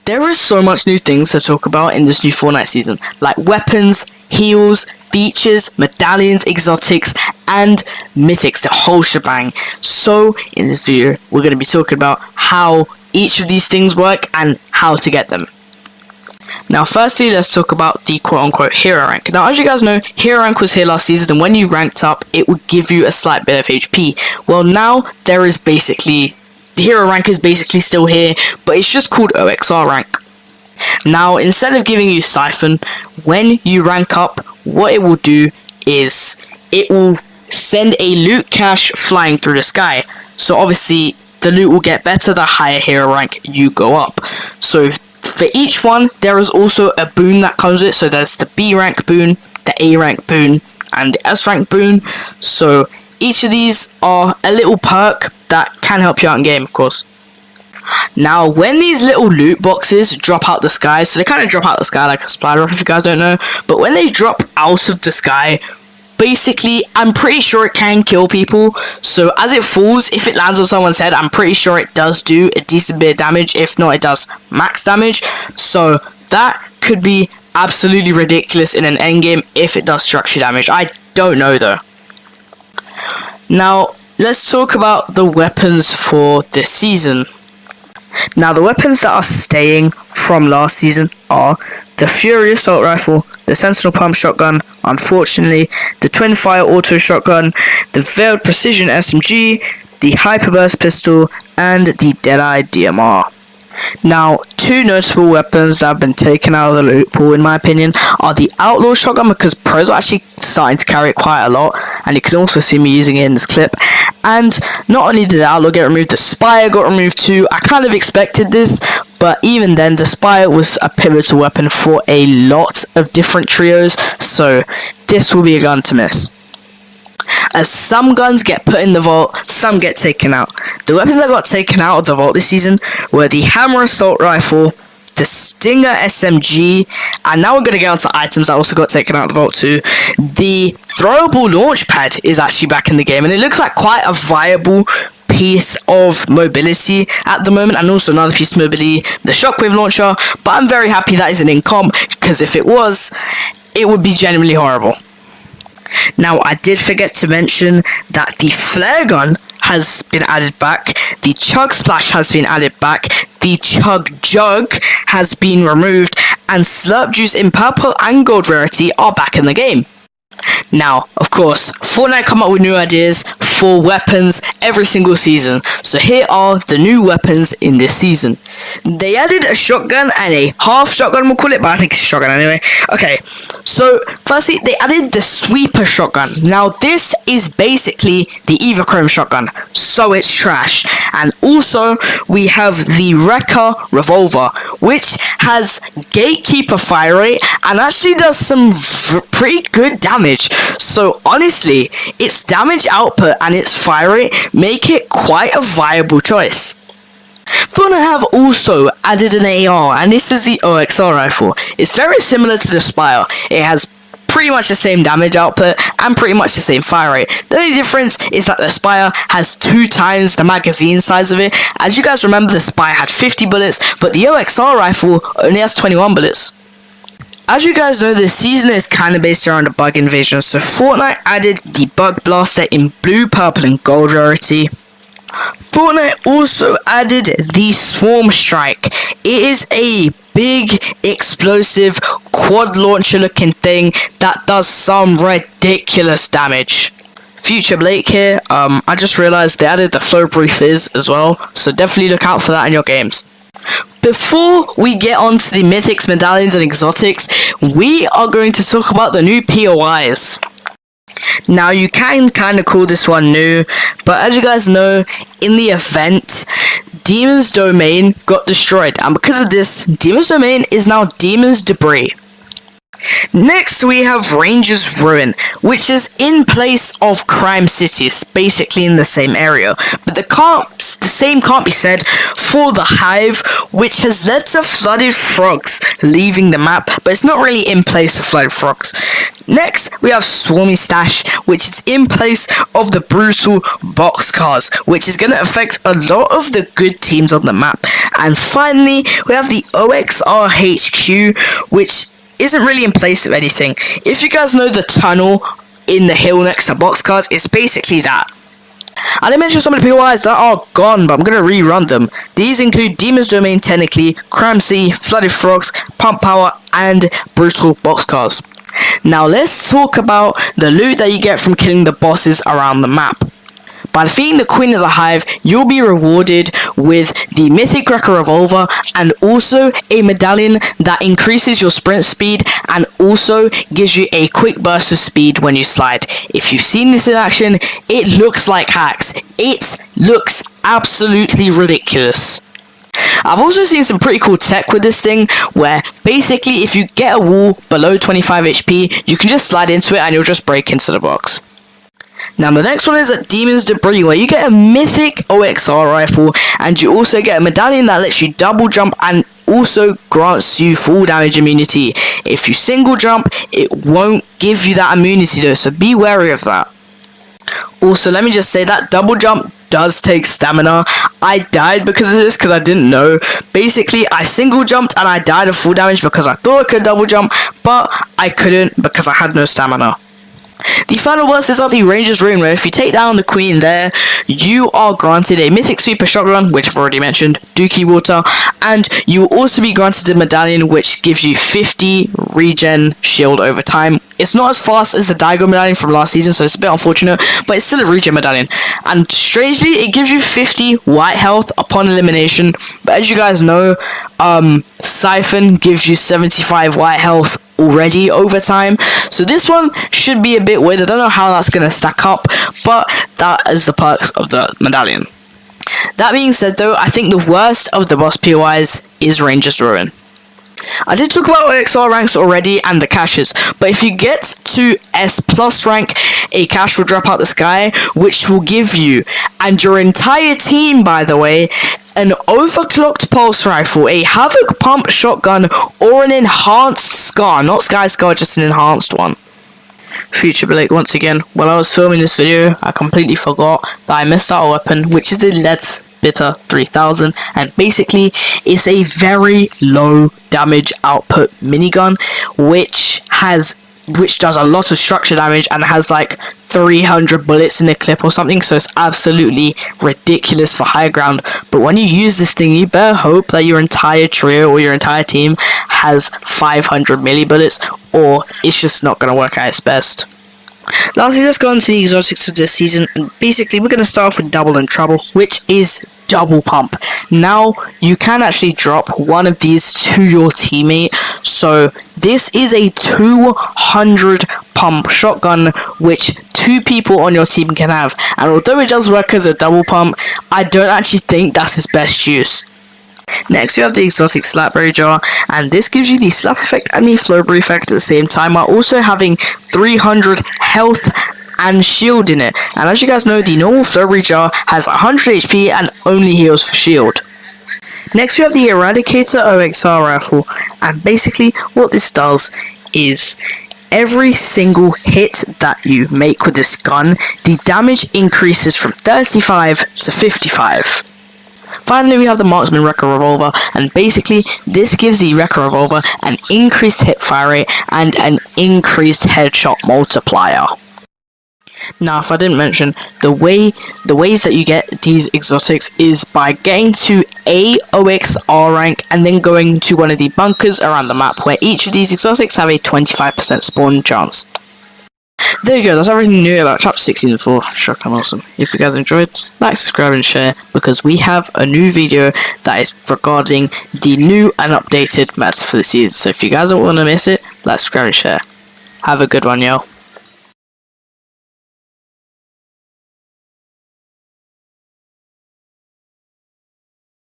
There is so much new things to talk about in this new Fortnite season, like weapons, heals, features, medallions, exotics, and mythics, the whole shebang. So, in this video, we're going to be talking about how each of these things work and how to get them. Now, firstly, let's talk about the quote-unquote hero rank. Now, as you guys know, hero rank was here last season, and when you ranked up, it would give you a slight bit of HP. Well, now, the hero rank is basically still here, but it's just called OXR rank. Now, instead of giving you Siphon, when you rank up, what it will do is it will send a loot cache flying through the sky. So obviously, the loot will get better the higher hero rank you go up. So for each one, there is also a boon that comes with it. So there's the B rank boon, the A rank boon, and the S rank boon. So each of these are a little perk that can help you out in game, of course. Now, when these little loot boxes drop out the sky, so they kind of drop out the sky like a supply drop if you guys don't know, but when they drop out of the sky, basically, I'm pretty sure it can kill people. So as it falls, if it lands on someone's head, I'm pretty sure it does do a decent bit of damage. If not, it does max damage. So that could be absolutely ridiculous in an endgame if it does structure damage. I don't know though. Now, let's talk about the weapons for this season. Now, the weapons that are staying from last season are the Fury Assault Rifle, the Sentinel Pump Shotgun, unfortunately, the Twin Fire Auto Shotgun, the Veiled Precision SMG, the Hyperburst Pistol, and the Deadeye DMR. Now, two notable weapons that have been taken out of the loot pool, in my opinion, are the Outlaw Shotgun, because pros are actually starting to carry it quite a lot, and you can also see me using it in this clip. And not only did the Outlaw get removed, the Spire got removed too. I kind of expected this, but even then, the Spire was a pivotal weapon for a lot of different trios, so this will be a gun to miss. As some guns get put in the vault, some get taken out. The weapons that got taken out of the vault this season were the Hammer Assault Rifle, the Stinger SMG, and now we're going to get onto items that also got taken out of the vault too. The throwable launch pad is actually back in the game, and it looks like quite a viable piece of mobility at the moment, and also another piece of mobility, the Shockwave Launcher, but I'm very happy that isn't in comp, because if it was, it would be genuinely horrible. Now, I did forget to mention that the flare gun has been added back, the chug splash has been added back, the chug jug has been removed, and slurp juice in purple and gold rarity are back in the game. Now, of course, Fortnite come up with new ideas for weapons every single season, so here are the new weapons in this season. They added a shotgun and a half shotgun, we'll call it, but I think it's a shotgun anyway. Okay, so firstly, they added the sweeper shotgun. Now, this is basically the Evachrome shotgun, so it's trash. And also, we have the Wrecker revolver, which has gatekeeper fire rate and actually does some pretty good damage. So honestly, its damage output and its fire rate make it quite a viable choice. Fortnite have also added an AR, and this is the OXR rifle. It's very similar to the Spire. It has pretty much the same damage output and pretty much the same fire rate. The only difference is that the Spire has 2 times the magazine size of it. As you guys remember, the Spire had 50 bullets, but the OXR rifle only has 21 bullets. As you guys know, this season is kind of based around a bug invasion, so Fortnite added the Bug Blaster in blue, purple, and gold rarity. Fortnite also added the Swarm Strike. It is a big, explosive, quad launcher looking thing that does some ridiculous damage. Future Blake here, I just realised they added the Flow Brief Fizz as well, so definitely look out for that in your games. Before we get on to the mythics, medallions, and exotics, we are going to talk about the new POIs. Now, you can kind of call this one new, but as you guys know, in the event, Demon's Domain got destroyed, and because of this, Demon's Domain is now Demon's Debris. Next, we have Ranger's Ruin, which is in place of Crime City. It's basically in the same area, but the same can't be said for the Hive, which has led to flooded frogs leaving the map, but it's not really in place of flooded frogs. Next, we have Swarmy Stash, which is in place of the brutal boxcars, which is going to affect a lot of the good teams on the map. And finally, we have the OXR HQ, which isn't really in place of anything. If you guys know the tunnel in the hill next to boxcars, it's basically that. I didn't mention some of the POIs that are gone, but I'm going to rerun them. These include Demon's Domain technically, Crime City, Flooded Frogs, Pump Power, and Brutal Boxcars. Now let's talk about the loot that you get from killing the bosses around the map. By defeating the Queen of the Hive, you'll be rewarded with the Mythic Wrecker Revolver and also a medallion that increases your sprint speed and also gives you a quick burst of speed when you slide. If you've seen this in action, it looks like hacks. It looks absolutely ridiculous. I've also seen some pretty cool tech with this thing, where basically if you get a wall below 25 HP, you can just slide into it and you'll just break into the box. Now the next one is a Demon's Debris, where you get a mythic OXR rifle and you also get a medallion that lets you double jump and also grants you full damage immunity. If you single jump, it won't give you that immunity though, so be wary of that. Also, let me just say that double jump does take stamina. I died because of this because I didn't know. Basically, I single jumped and I died of full damage because I thought I could double jump, but I couldn't because I had no stamina. The final boss is the Ranger's Ruin, where if you take down the Queen there, you are granted a Mythic Sweeper Shotgun, which I've already mentioned, Dookie Water, and you will also be granted a medallion which gives you 50 regen shield over time. It's not as fast as the Daigo medallion from last season, so it's a bit unfortunate, but it's still a regen medallion. And strangely, it gives you 50 white health upon elimination, but as you guys know, Siphon gives you 75 white health already over time, so this one should be a bit weird. I don't know how that's going to stack up, but that is the perks of the medallion. That being said though, I think the worst of the boss POIs is Ranger's Ruin. I did talk about OXR ranks already and the caches, but if you get to S plus rank, a cache will drop out the sky, which will give you, and your entire team by the way, an overclocked pulse rifle, a havoc pump shotgun, or an enhanced scar. Not Sky Scar, just an enhanced one. Future Blake once again. While I was filming this video, I completely forgot that I missed out a weapon, which is the Let's Bitter 3000, and basically it's a very low damage output minigun which does a lot of structure damage and has like 300 bullets in a clip or something, so it's absolutely ridiculous for high ground. But when you use this thing, you better hope that your entire trio or your entire team has 500 melee bullets, or it's just not going to work at its best. Lastly, let's go on to the exotics of this season, and basically we're going to start off with Double and Trouble, which is double pump. Now you can actually drop one of these to your teammate, so this is a 200 pump shotgun which 2 people on your team can have, and although it does work as a double pump, I don't actually think that's its best use. Next, you have the exotic Slapberry Jar, and this gives you the slap effect and the flowberry effect at the same time, while also having 300 health and shield in it. And as you guys know, the normal flowberry jar has 100 HP and only heals for shield. Next, we have the Eradicator OXR rifle, and basically what this does is every single hit that you make with this gun, the damage increases from 35 to 55. Finally, we have the Marksman Wrecker Revolver, and basically this gives the Wrecker Revolver an increased hip fire rate and an increased headshot multiplier. Now, if I didn't mention, the ways that you get these exotics is by getting to a OXR rank and then going to one of the bunkers around the map, where each of these exotics have a 25% spawn chance. There you go, that's everything new about Chapter 16 and 4. Shocking awesome. If you guys enjoyed, like, subscribe and share, because we have a new video that is regarding the new and updated maps for the season. So if you guys don't want to miss it, like, subscribe and share. Have a good one, yo.